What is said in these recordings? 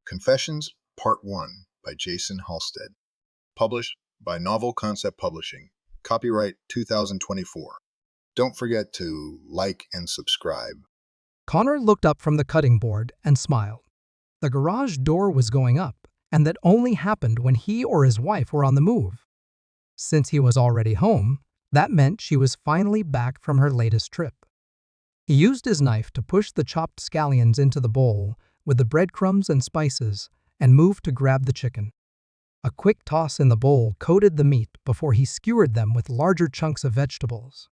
Confessions, Part 1 by Jason Halstead. Published by Novel Concept Publishing. Copyright 2024. Don't forget to like and subscribe. Connor looked up from the cutting board and smiled. The garage door was going up, and that only happened when he or his wife were on the move. Since he was already home, that meant she was finally back from her latest trip. He used his knife to push the chopped scallions into the bowl with the breadcrumbs and spices and moved to grab the chicken. A quick toss in the bowl coated the meat before he skewered them with larger chunks of vegetables.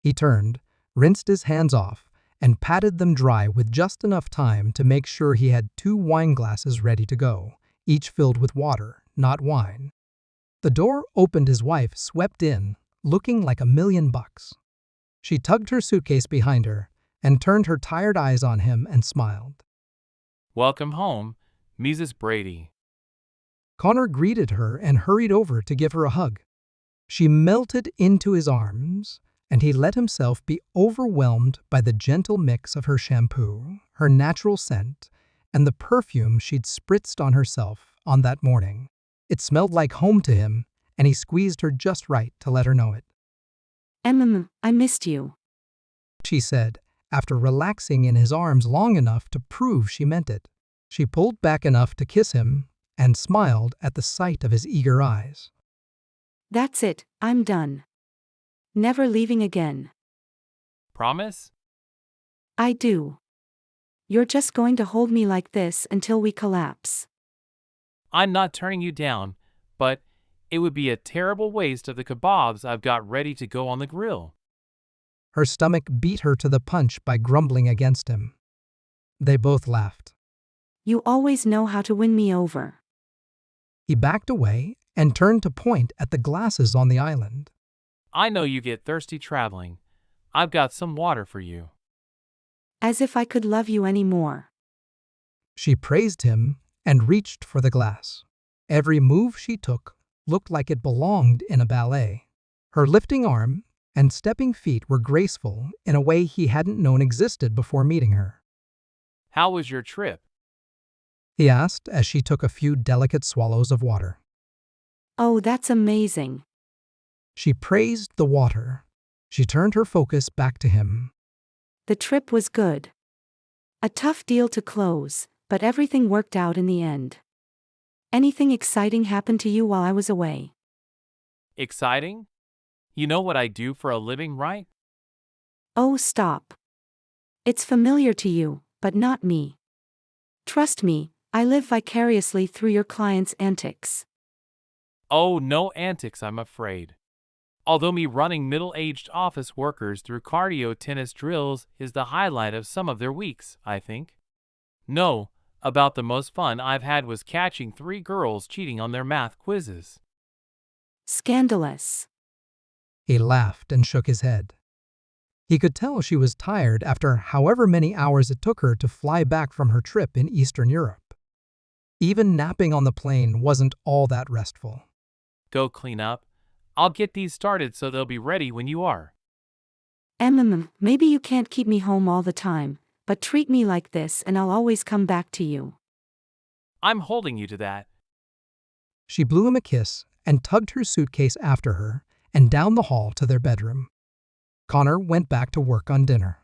He turned, rinsed his hands off, and patted them dry with just enough time to make sure he had 2 wine glasses ready to go, each filled with water, not wine. The door opened. His wife swept in, looking like $1,000,000. She tugged her suitcase behind her and turned her tired eyes on him and smiled. "Welcome home, Mrs. Brady." Connor greeted her and hurried over to give her a hug. She melted into his arms, and he let himself be overwhelmed by the gentle mix of her shampoo, her natural scent, and the perfume she'd spritzed on herself on that morning. It smelled like home to him, and he squeezed her just right to let her know it. I missed you, She said, after relaxing in his arms long enough to prove she meant it. She pulled back enough to kiss him and smiled at the sight of his eager eyes. That's it, I'm done. Never leaving again. Promise? I do. You're just going to hold me like this until we collapse. I'm not turning you down, but it would be a terrible waste of the kebabs I've got ready to go on the grill. Her stomach beat her to the punch by grumbling against him. They both laughed. You always know how to win me over. He backed away and turned to point at the glasses on the island. I know you get thirsty traveling. I've got some water for you. As if I could love you any more. She praised him and reached for the glass. Every move she took looked like it belonged in a ballet. Her lifting arm and stepping feet were graceful in a way he hadn't known existed before meeting her. How was your trip? He asked as she took a few delicate swallows of water. Oh, that's amazing. She praised the water. She turned her focus back to him. The trip was good. A tough deal to close, but everything worked out in the end. Anything exciting happened to you while I was away? Exciting? You know what I do for a living, right? Oh, stop. It's familiar to you, but not me. Trust me, I live vicariously through your clients' antics. Oh, no antics, I'm afraid. Although me running middle-aged office workers through cardio tennis drills is the highlight of some of their weeks, I think. No, about the most fun I've had was catching 3 girls cheating on their math quizzes. Scandalous. He laughed and shook his head. He could tell she was tired after however many hours it took her to fly back from her trip in Eastern Europe. Even napping on the plane wasn't all that restful. Go clean up. I'll get these started so they'll be ready when you are. Maybe you can't keep me home all the time, but treat me like this and I'll always come back to you. I'm holding you to that. She blew him a kiss and tugged her suitcase after her and down the hall to their bedroom. Connor went back to work on dinner.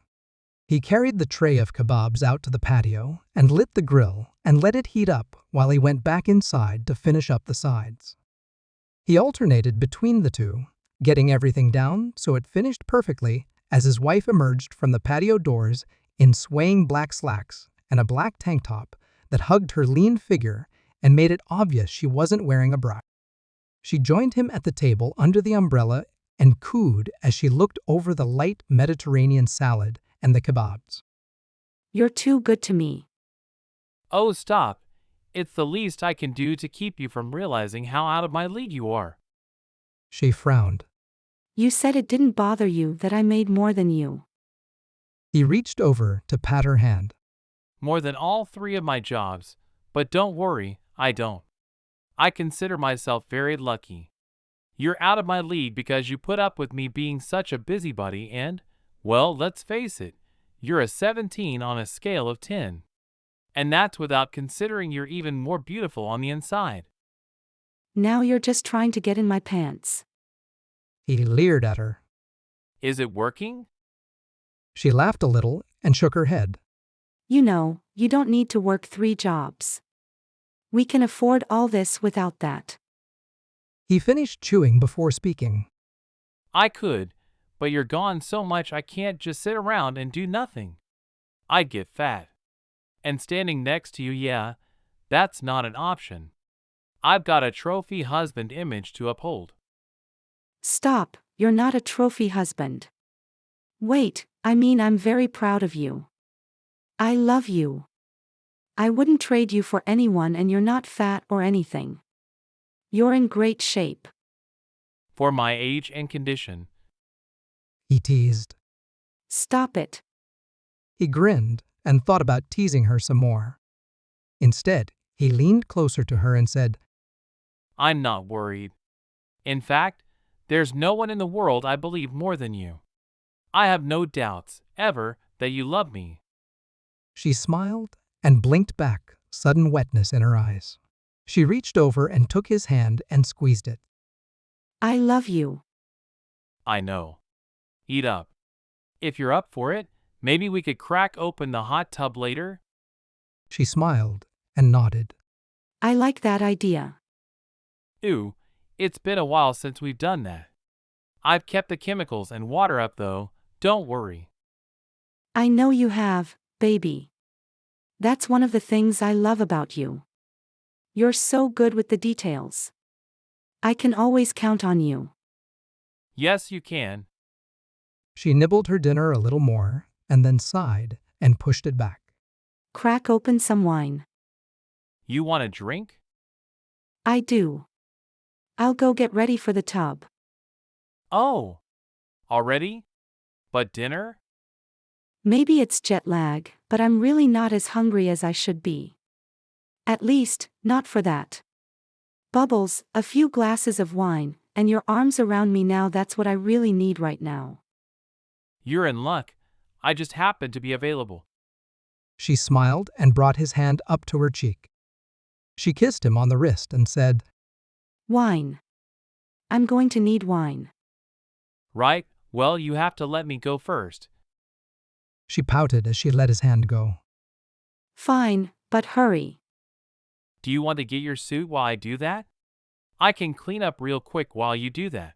He carried the tray of kebabs out to the patio and lit the grill and let it heat up while he went back inside to finish up the sides. He alternated between the two, getting everything down so it finished perfectly as his wife emerged from the patio doors in swaying black slacks and a black tank top that hugged her lean figure and made it obvious she wasn't wearing a bra. She joined him at the table under the umbrella and cooed as she looked over the light Mediterranean salad and the kebabs. You're too good to me. Oh, stop. It's the least I can do to keep you from realizing how out of my league you are. She frowned. You said it didn't bother you that I made more than you. He reached over to pat her hand. More than all 3 of my jobs, but don't worry, I don't. I consider myself very lucky. You're out of my league because you put up with me being such a busybody and, well, let's face it, you're a 17 on a scale of 10. And that's without considering you're even more beautiful on the inside. Now you're just trying to get in my pants. He leered at her. Is it working? She laughed a little and shook her head. You know, you don't need to work 3 jobs. We can afford all this without that. He finished chewing before speaking. I could, but you're gone so much I can't just sit around and do nothing. I'd get fat. And standing next to you, yeah, that's not an option. I've got a trophy husband image to uphold. Stop, you're not a trophy husband. Wait, I'm very proud of you. I love you. I wouldn't trade you for anyone, and you're not fat or anything. You're in great shape. For my age and condition. He teased. Stop it. He grinned and thought about teasing her some more. Instead, he leaned closer to her and said, I'm not worried. In fact, there's no one in the world I believe more than you. I have no doubts, ever, that you love me. She smiled and blinked back, sudden wetness in her eyes. She reached over and took his hand and squeezed it. I love you. I know. Eat up. If you're up for it, maybe we could crack open the hot tub later? She smiled and nodded. I like that idea. Ew, it's been a while since we've done that. I've kept the chemicals and water up though, don't worry. I know you have, baby. That's one of the things I love about you. You're so good with the details. I can always count on you. Yes, you can. She nibbled her dinner a little more and then sighed and pushed it back. Crack open some wine. You want a drink? I do. I'll go get ready for the tub. Oh, already? But dinner? Maybe it's jet lag, but I'm really not as hungry as I should be. At least, not for that. Bubbles, a few glasses of wine, and your arms around me now, that's what I really need right now. You're in luck. I just happened to be available. She smiled and brought his hand up to her cheek. She kissed him on the wrist and said, Wine. I'm going to need wine. Right, well, you have to let me go first. She pouted as she let his hand go. Fine, but hurry. Do you want to get your suit while I do that? I can clean up real quick while you do that.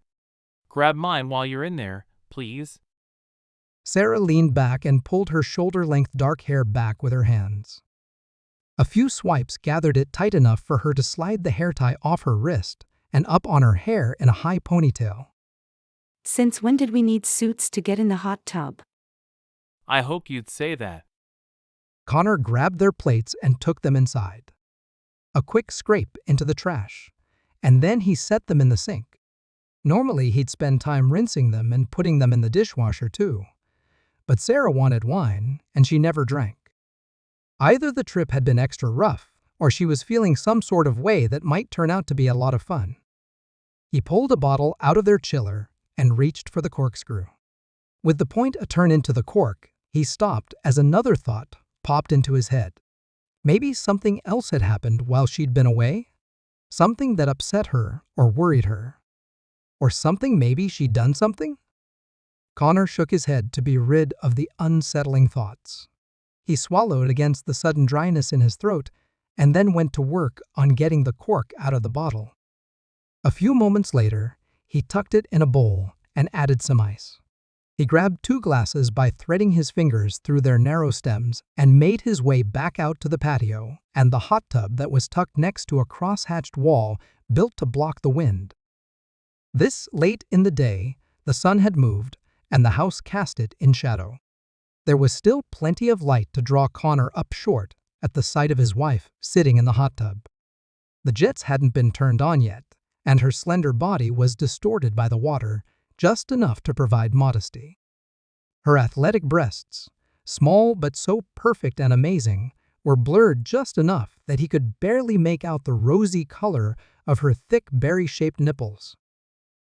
Grab mine while you're in there, please. Sarah leaned back and pulled her shoulder-length dark hair back with her hands. A few swipes gathered it tight enough for her to slide the hair tie off her wrist and up on her hair in a high ponytail. Since when did we need suits to get in the hot tub? I hoped you'd say that. Connor grabbed their plates and took them inside. A quick scrape into the trash, and then he set them in the sink. Normally, he'd spend time rinsing them and putting them in the dishwasher too. But Sarah wanted wine, and she never drank. Either the trip had been extra rough, or she was feeling some sort of way that might turn out to be a lot of fun. He pulled a bottle out of their chiller and reached for the corkscrew. With the point a turn into the cork, he stopped as another thought popped into his head. Maybe something else had happened while she'd been away? Something that upset her or worried her? Or something maybe she'd done something? Connor shook his head to be rid of the unsettling thoughts. He swallowed against the sudden dryness in his throat and then went to work on getting the cork out of the bottle. A few moments later, he tucked it in a bowl and added some ice. He grabbed 2 glasses by threading his fingers through their narrow stems and made his way back out to the patio and the hot tub that was tucked next to a cross-hatched wall built to block the wind. This late in the day, the sun had moved and the house cast it in shadow. There was still plenty of light to draw Connor up short at the sight of his wife sitting in the hot tub. The jets hadn't been turned on yet, and her slender body was distorted by the water, just enough to provide modesty. Her athletic breasts, small but so perfect and amazing, were blurred just enough that he could barely make out the rosy color of her thick berry-shaped nipples.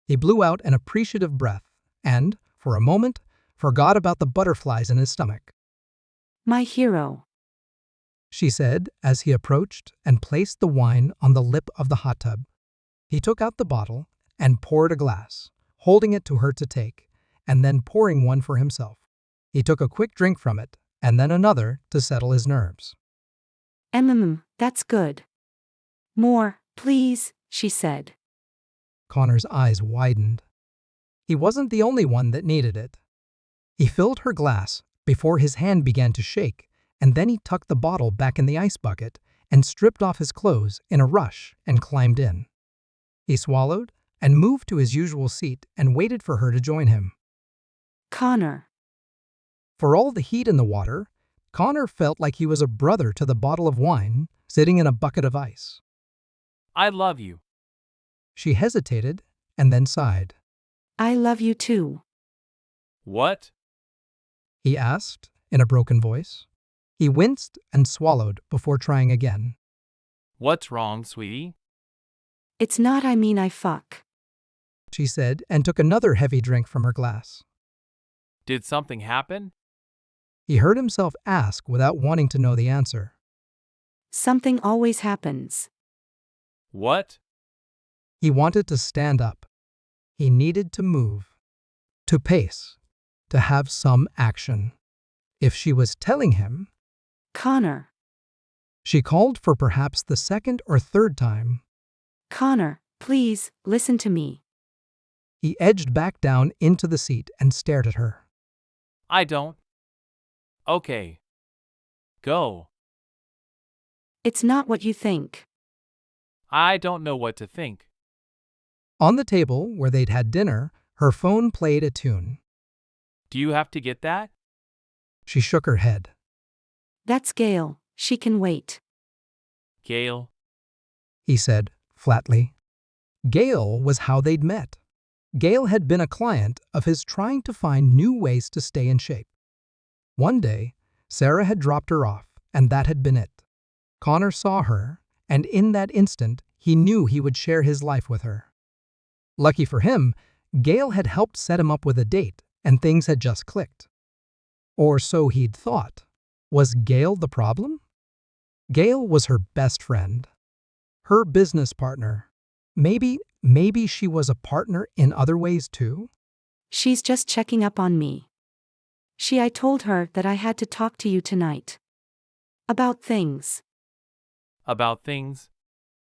He blew out an appreciative breath and, for a moment, forgot about the butterflies in his stomach. My hero. she said as he approached and placed the wine on the lip of the hot tub. He took out the bottle and poured a glass, holding it to her to take, and then pouring one for himself. He took a quick drink from it, and then another to settle his nerves. That's good. More, please, she said. Connor's eyes widened. He wasn't the only one that needed it. He filled her glass before his hand began to shake, and then he tucked the bottle back in the ice bucket and stripped off his clothes in a rush and climbed in. He swallowed and moved to his usual seat and waited for her to join him. Connor. For all the heat in the water, Connor felt like he was a brother to the bottle of wine sitting in a bucket of ice. I love you. She hesitated and then sighed. I love you too. What? He asked in a broken voice. He winced and swallowed before trying again. What's wrong, sweetie? It's not I fuck. She said and took another heavy drink from her glass. Did something happen? He heard himself ask without wanting to know the answer. Something always happens. What? He wanted to stand up. He needed to move, to pace, to have some action. If she was telling him, Connor. she called for perhaps the second or third time. Connor, please, listen to me. He edged back down into the seat and stared at her. I don't. Okay. Go. It's not what you think. I don't know what to think. On the table where they'd had dinner, her phone played a tune. Do you have to get that? She shook her head. That's Gail. She can wait. Gail? He said flatly. Gail was how they'd met. Gail had been a client of his trying to find new ways to stay in shape. One day, Sarah had dropped her off, and that had been it. Connor saw her, and in that instant, he knew he would share his life with her. Lucky for him, Gail had helped set him up with a date, and things had just clicked. Or so he'd thought. Was Gail the problem? Gail was her best friend, her business partner. Maybe she was a partner in other ways too? She's just checking up on me. I told her that I had to talk to you tonight. About things. About things?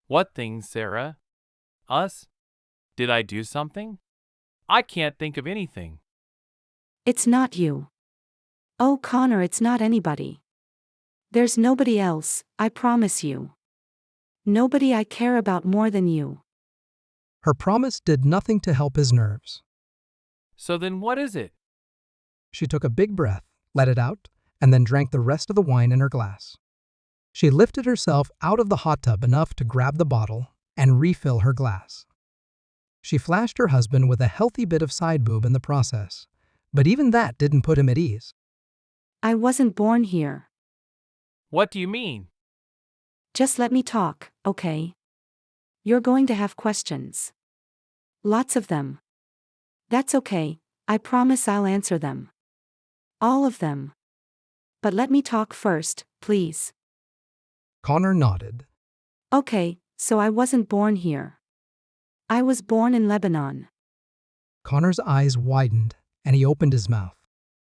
What things, Sarah? Us? Did I do something? I can't think of anything. It's not you. Oh, Connor, it's not anybody. There's nobody else, I promise you. Nobody I care about more than you. Her promise did nothing to help his nerves. So then what is it? She took a big breath, let it out, and then drank the rest of the wine in her glass. She lifted herself out of the hot tub enough to grab the bottle and refill her glass. She flashed her husband with a healthy bit of side boob in the process, but even that didn't put him at ease. I wasn't born here. What do you mean? Just let me talk, okay? You're going to have questions. Lots of them. That's okay, I promise I'll answer them. All of them. But let me talk first, please. Connor nodded. Okay, so I wasn't born here. I was born in Lebanon. Connor's eyes widened, and he opened his mouth.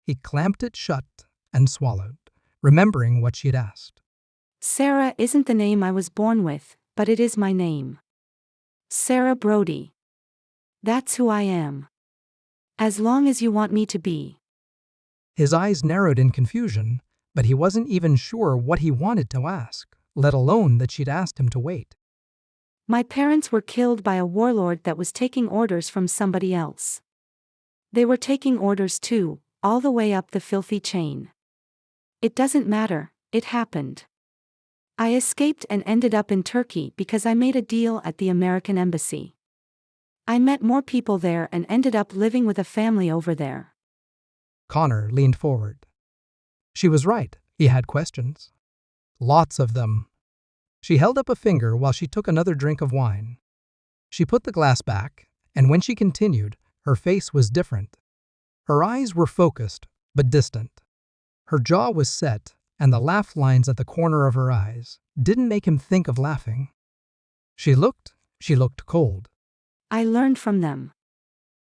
He clamped it shut and swallowed, remembering what she'd asked. Sarah isn't the name I was born with, but it is my name. Sarah Brody. That's who I am. As long as you want me to be. His eyes narrowed in confusion, but he wasn't even sure what he wanted to ask, let alone that she'd asked him to wait. My parents were killed by a warlord that was taking orders from somebody else. They were taking orders too, all the way up the filthy chain. It doesn't matter, it happened. I escaped and ended up in Turkey because I made a deal at the American embassy. I met more people there and ended up living with a family over there. Connor leaned forward. She was right, he had questions. Lots of them. She held up a finger while she took another drink of wine. She put the glass back, and when she continued, her face was different. Her eyes were focused, but distant. Her jaw was set, and the laugh lines at the corner of her eyes didn't make him think of laughing. She looked cold. I learned from them.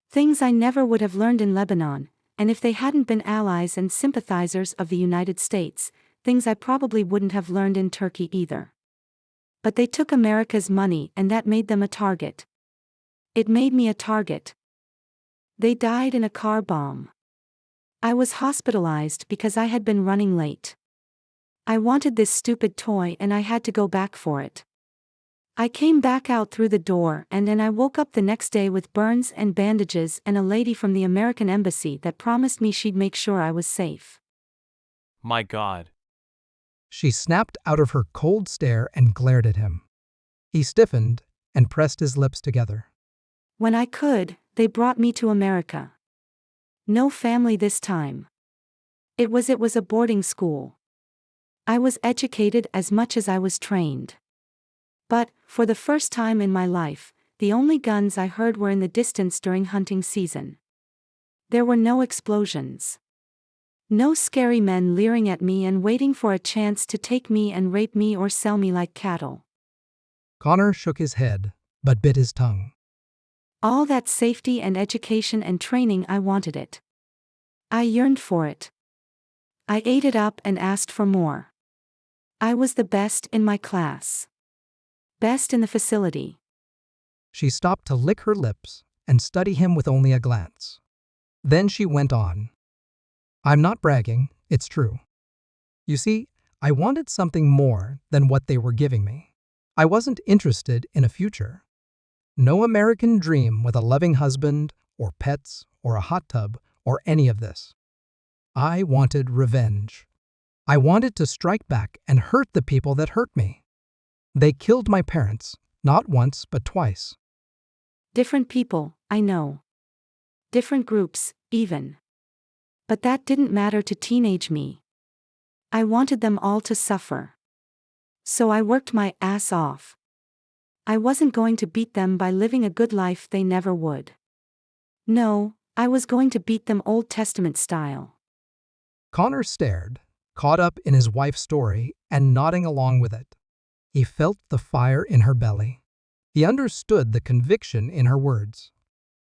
Things I never would have learned in Lebanon, and if they hadn't been allies and sympathizers of the United States, things I probably wouldn't have learned in Turkey either. But they took America's money and that made them a target. It made me a target. They died in a car bomb. I was hospitalized because I had been running late. I wanted this stupid toy and I had to go back for it. I came back out through the door and then I woke up the next day with burns and bandages and a lady from the American embassy that promised me she'd make sure I was safe. My God. She snapped out of her cold stare and glared at him. He stiffened and pressed his lips together. When I could, they brought me to America. No family this time. It was a boarding school. I was educated as much as I was trained. But, for the first time in my life, the only guns I heard were in the distance during hunting season. There were no explosions. No scary men leering at me and waiting for a chance to take me and rape me or sell me like cattle. Connor shook his head, but bit his tongue. All that safety and education and training, I wanted it. I yearned for it. I ate it up and asked for more. I was the best in my class. Best in the facility. She stopped to lick her lips and study him with only a glance. Then she went on. I'm not bragging, it's true. You see, I wanted something more than what they were giving me. I wasn't interested in a future. No American dream with a loving husband, or pets, or a hot tub, or any of this. I wanted revenge. I wanted to strike back and hurt the people that hurt me. They killed my parents, not once but twice. Different people, I know. Different groups, even. But that didn't matter to teenage me. I wanted them all to suffer. So I worked my ass off. I wasn't going to beat them by living a good life they never would. No, I was going to beat them Old Testament style. Connor stared, caught up in his wife's story and nodding along with it. He felt the fire in her belly. He understood the conviction in her words.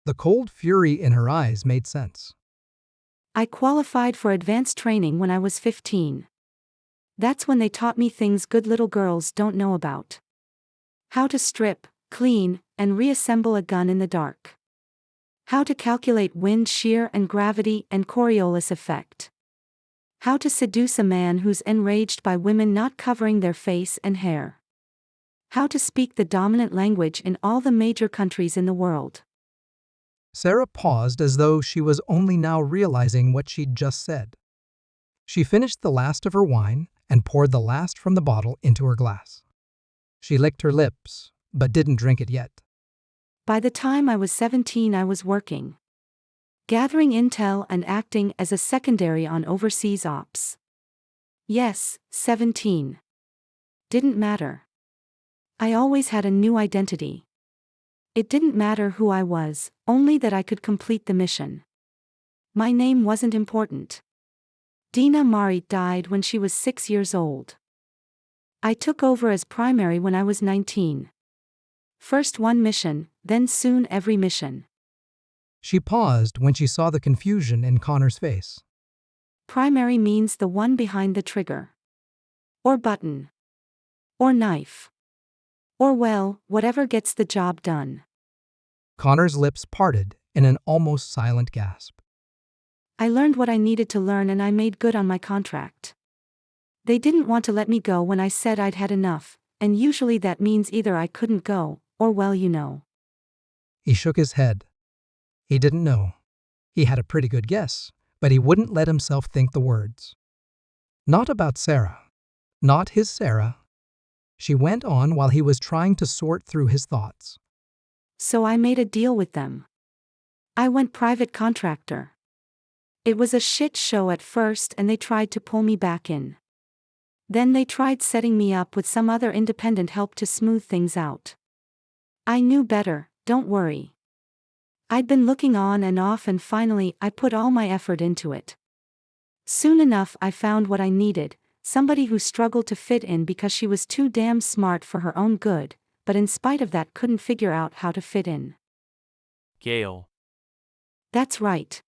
The cold fury in her eyes made sense. I qualified for advanced training when I was 15. That's when they taught me things good little girls don't know about. How to strip, clean, and reassemble a gun in the dark. How to calculate wind shear and gravity and Coriolis effect. How to seduce a man who's enraged by women not covering their face and hair. How to speak the dominant language in all the major countries in the world. Sarah paused as though she was only now realizing what she'd just said. She finished the last of her wine and poured the last from the bottle into her glass. She licked her lips, but didn't drink it yet. By the time I was 17, I was working. Gathering intel and acting as a secondary on overseas ops. Yes, 17. Didn't matter. I always had a new identity. It didn't matter who I was, only that I could complete the mission. My name wasn't important. Dina Mari died when she was 6 years old. I took over as primary when I was 19. First one mission, then soon every mission. She paused when she saw the confusion in Connor's face. Primary means the one behind the trigger. Or button. Or knife. Or well, whatever gets the job done. Connor's lips parted in an almost silent gasp. I learned what I needed to learn and I made good on my contract. They didn't want to let me go when I said I'd had enough, and usually that means either I couldn't go, or well, you know. He shook his head. He didn't know. He had a pretty good guess, but he wouldn't let himself think the words. Not about Sarah. Not his Sarah. She went on while he was trying to sort through his thoughts. So I made a deal with them. I went private contractor. It was a shit show at first and they tried to pull me back in. Then they tried setting me up with some other independent help to smooth things out. I knew better, don't worry. I'd been looking on and off and finally I put all my effort into it. Soon enough I found what I needed, somebody who struggled to fit in because she was too damn smart for her own good, but in spite of that couldn't figure out how to fit in. Gail. That's right.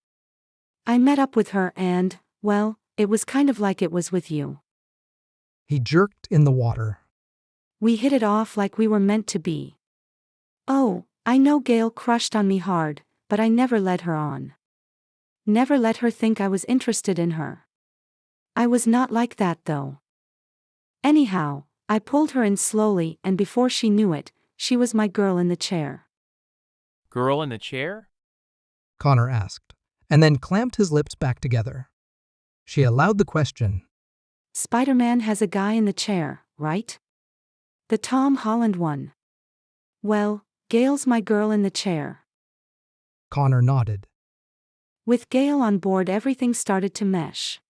I met up with her and, well, it was kind of like it was with you. He jerked in the water. We hit it off like we were meant to be. Oh, I know Gail crushed on me hard, but I never led her on. Never let her think I was interested in her. I was not like that though. Anyhow, I pulled her in slowly and before she knew it, she was my girl in the chair. Girl in the chair? Connor asked, and then clamped his lips back together. She allowed the question. Spider-Man has a guy in the chair, right? The Tom Holland one. Well, Gail's my girl in the chair. Connor nodded. With Gail on board, everything started to mesh.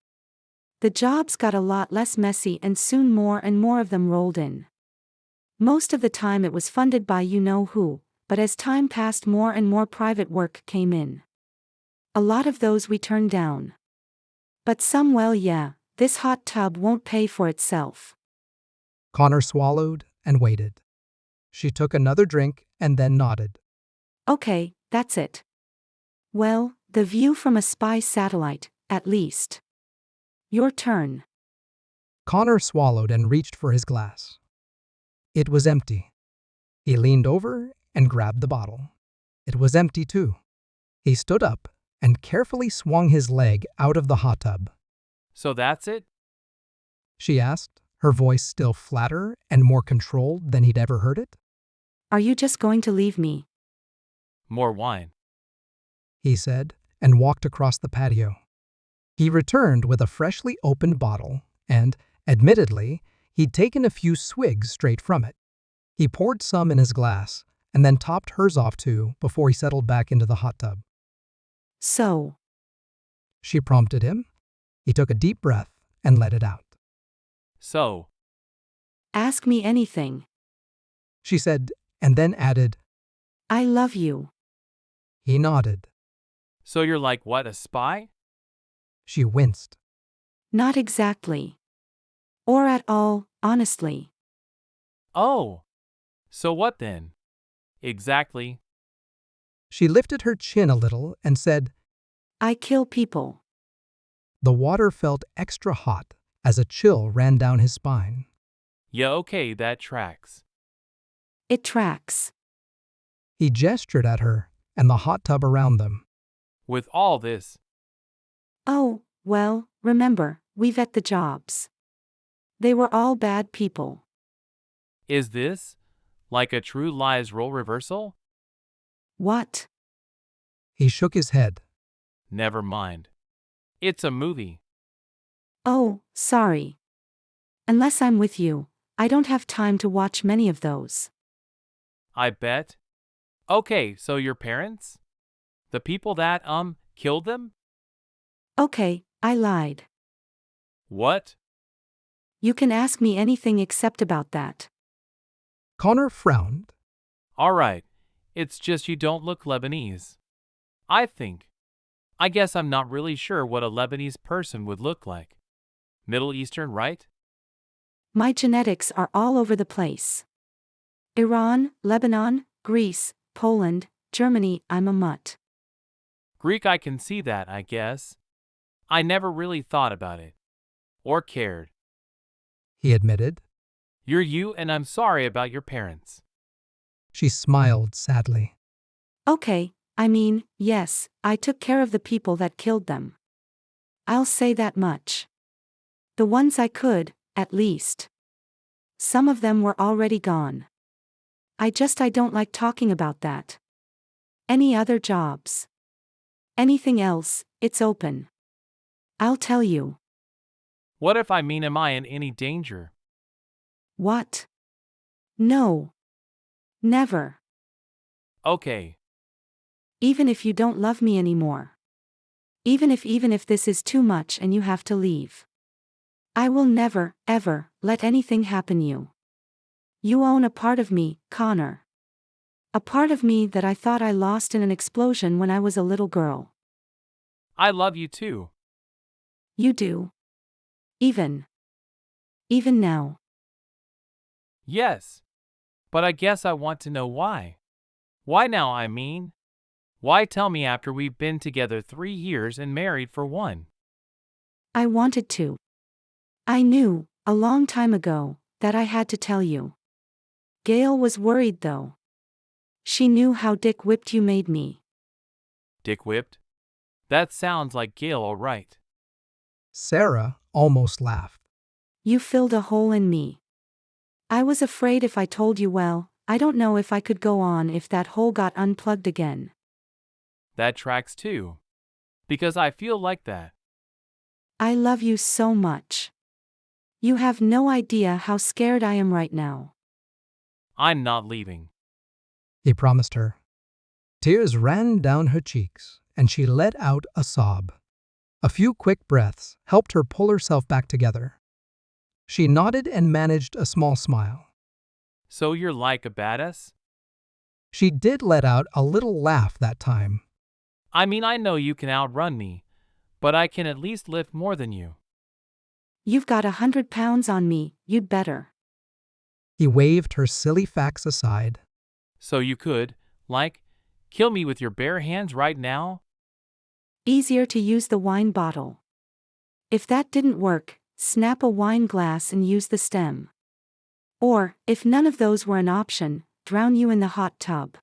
The jobs got a lot less messy and soon more and more of them rolled in. Most of the time it was funded by you-know-who, but as time passed more and more private work came in. A lot of those we turned down. But some, well, yeah, this hot tub won't pay for itself. Connor swallowed and waited. She took another drink and then nodded. Okay, that's it. Well, the view from a spy satellite, at least. Your turn. Connor swallowed and reached for his glass. It was empty. He leaned over and grabbed the bottle. It was empty too. He stood up and carefully swung his leg out of the hot tub. So that's it? She asked, her voice still flatter and more controlled than he'd ever heard it. Are you just going to leave me? More wine. He said, and walked across the patio. He returned with a freshly opened bottle, and, admittedly, he'd taken a few swigs straight from it. He poured some in his glass, and then topped hers off too before he settled back into the hot tub. So? She prompted him. He took a deep breath and let it out. So? Ask me anything. She said, and then added, I love you. He nodded. So you're like what, a spy? She winced. Not exactly. Or at all, honestly. Oh. So what then? Exactly. She lifted her chin a little and said, I kill people. The water felt extra hot as a chill ran down his spine. Yeah, okay, that tracks. It tracks. He gestured at her and the hot tub around them. With all this. Oh, well, remember, we vet the jobs. They were all bad people. Is this like a True Lies role reversal? What? He shook his head. Never mind. It's a movie. Oh, sorry. Unless I'm with you, I don't have time to watch many of those. I bet. Okay, so your parents? The people that, killed them? Okay, I lied. What? You can ask me anything except about that. Connor frowned. All right. It's just you don't look Lebanese. I think. I guess I'm not really sure what a Lebanese person would look like. Middle Eastern, right? My genetics are all over the place. Iran, Lebanon, Greece, Poland, Germany, I'm a mutt. Greek, I can see that, I guess. I never really thought about it. Or cared. He admitted. You're you, and I'm sorry about your parents. She smiled sadly. Okay, I mean, yes, I took care of the people that killed them. I'll say that much. The ones I could, at least. Some of them were already gone. I don't like talking about that. Any other jobs? Anything else, it's open. I'll tell you. What if am I in any danger? What? No. Never. Okay. Even if you don't love me anymore. Even if this is too much and you have to leave. I will never, ever, let anything happen you. You own a part of me, Connor. A part of me that I thought I lost in an explosion when I was a little girl. I love you too. You do. Even. Even now. Yes, but I guess I want to know why. Why now, I mean? Why tell me after we've been together 3 years and married for one? I wanted to. I knew, a long time ago, that I had to tell you. Gail was worried though. She knew how dick whipped you made me. Dick whipped? That sounds like Gail, all right. Sarah almost laughed. You filled a hole in me. I was afraid if I told you, well, I don't know if I could go on if that hole got unplugged again. That tracks too. Because I feel like that. I love you so much. You have no idea how scared I am right now. I'm not leaving. He promised her. Tears ran down her cheeks, and she let out a sob. A few quick breaths helped her pull herself back together. She nodded and managed a small smile. So you're like a badass? She did let out a little laugh that time. I mean, I know you can outrun me, but I can at least lift more than you. You've got 100 pounds on me, you'd better. He waved her silly facts aside. So you could, like, kill me with your bare hands right now? Easier to use the wine bottle. If that didn't work, snap a wine glass and use the stem. Or, if none of those were an option, drown you in the hot tub.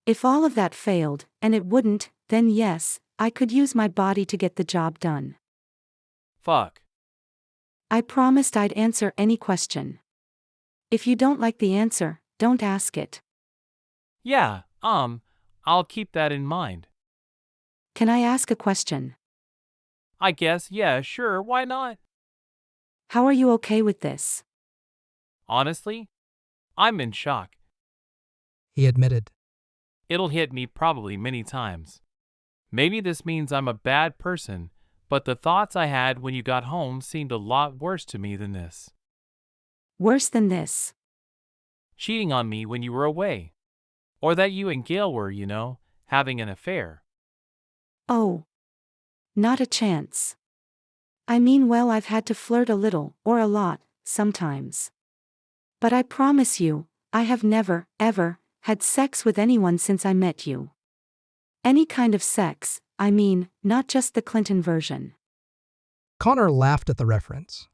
If all of that failed, and it wouldn't, then yes, I could use my body to get the job done. Fuck. I promised I'd answer any question. If you don't like the answer, don't ask it. Yeah, I'll keep that in mind. Can I ask a question? I guess, yeah, sure, why not? How are you okay with this? Honestly, I'm in shock. He admitted. It'll hit me probably many times. Maybe this means I'm a bad person, but the thoughts I had when you got home seemed a lot worse to me than this. Worse than this. Cheating on me when you were away. Or that you and Gail were, having an affair. Oh. Not a chance. I mean, well, I've had to flirt a little, or a lot, sometimes. But I promise you, I have never, ever, had sex with anyone since I met you. Any kind of sex, I mean, not just the Clinton version. Connor laughed at the reference.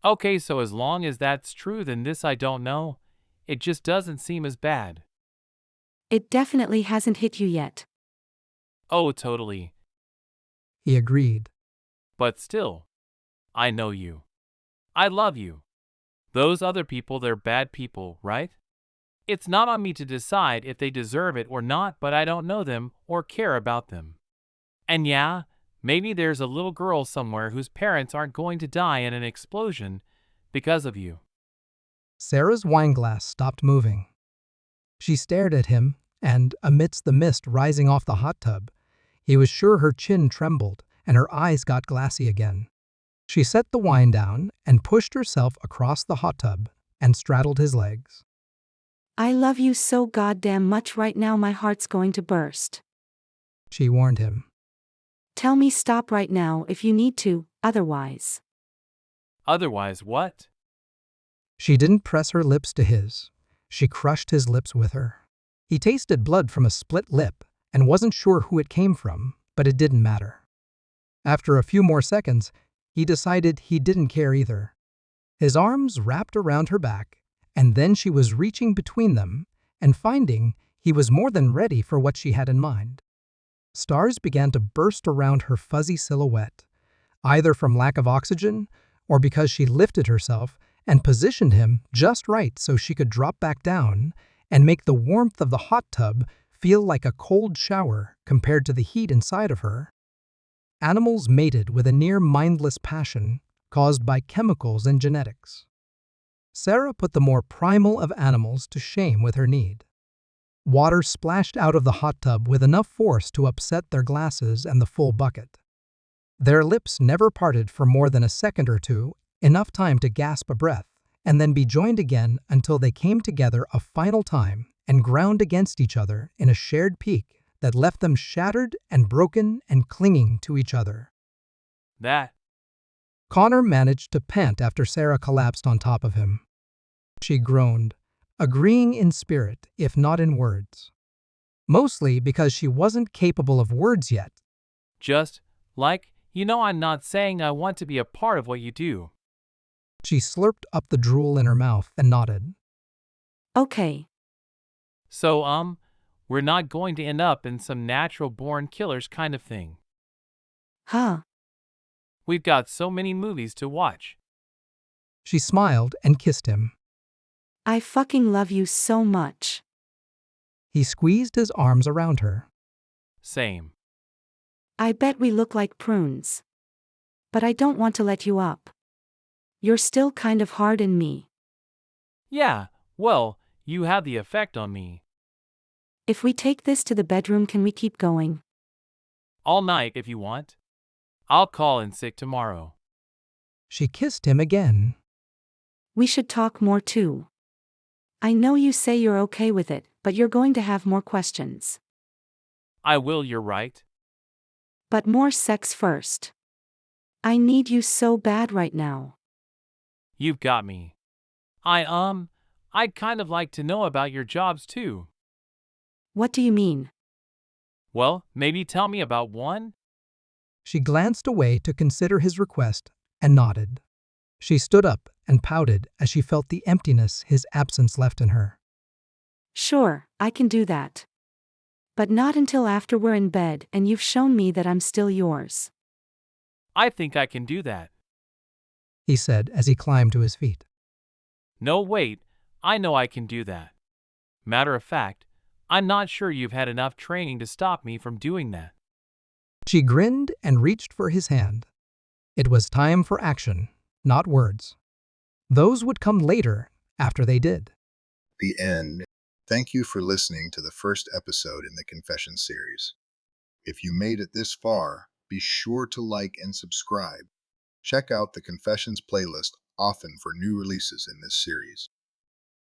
Okay, so as long as that's true, then this I don't know. It just doesn't seem as bad. It definitely hasn't hit you yet. Oh, totally. He agreed. But still, I know you. I love you. Those other people, they're bad people, right? It's not on me to decide if they deserve it or not, but I don't know them or care about them. And yeah, maybe there's a little girl somewhere whose parents aren't going to die in an explosion because of you. Sarah's wineglass stopped moving. She stared at him, and amidst the mist rising off the hot tub, he was sure her chin trembled and her eyes got glassy again. She set the wine down and pushed herself across the hot tub and straddled his legs. I love you so goddamn much right now, my heart's going to burst. She warned him. Tell me stop right now if you need to, otherwise. Otherwise, what? She didn't press her lips to his. She crushed his lips with her. He tasted blood from a split lip and wasn't sure who it came from, but it didn't matter. After a few more seconds, he decided he didn't care either. His arms wrapped around her back, and then she was reaching between them and finding he was more than ready for what she had in mind. Stars began to burst around her fuzzy silhouette, either from lack of oxygen or because she lifted herself and positioned him just right so she could drop back down and make the warmth of the hot tub feel like a cold shower compared to the heat inside of her. Animals mated with a near mindless passion caused by chemicals and genetics. Sarah put the more primal of animals to shame with her need. Water splashed out of the hot tub with enough force to upset their glasses and the full bucket. Their lips never parted for more than a second or two, enough time to gasp a breath, and then be joined again until they came together a final time and ground against each other in a shared peak that left them shattered and broken and clinging to each other. That. Connor managed to pant after Sarah collapsed on top of him. She groaned, agreeing in spirit, if not in words. Mostly because she wasn't capable of words yet. Just, I'm not saying I want to be a part of what you do. She slurped up the drool in her mouth and nodded. Okay. So, we're not going to end up in some natural-born killers kind of thing. Huh. We've got so many movies to watch. She smiled and kissed him. I fucking love you so much. He squeezed his arms around her. Same. I bet we look like prunes. But I don't want to let you up. You're still kind of hard in me. Yeah, well, you have the effect on me. If we take this to the bedroom, can we keep going? All night if you want. I'll call in sick tomorrow. She kissed him again. We should talk more too. I know you say you're okay with it, but you're going to have more questions. I will, you're right. But more sex first. I need you so bad right now. You've got me. I'd kind of like to know about your jobs too. What do you mean? Well, maybe tell me about one? She glanced away to consider his request and nodded. She stood up and pouted as she felt the emptiness his absence left in her. Sure, I can do that. But not until after we're in bed and you've shown me that I'm still yours. I think I can do that. He said as he climbed to his feet. No, wait, I know I can do that. Matter of fact, I'm not sure you've had enough training to stop me from doing that. She grinned and reached for his hand. It was time for action, not words. Those would come later, after they did. The end. Thank you for listening to the first episode in the Confession series. If you made it this far, be sure to like and subscribe. Check out the Confessions playlist often for new releases in this series.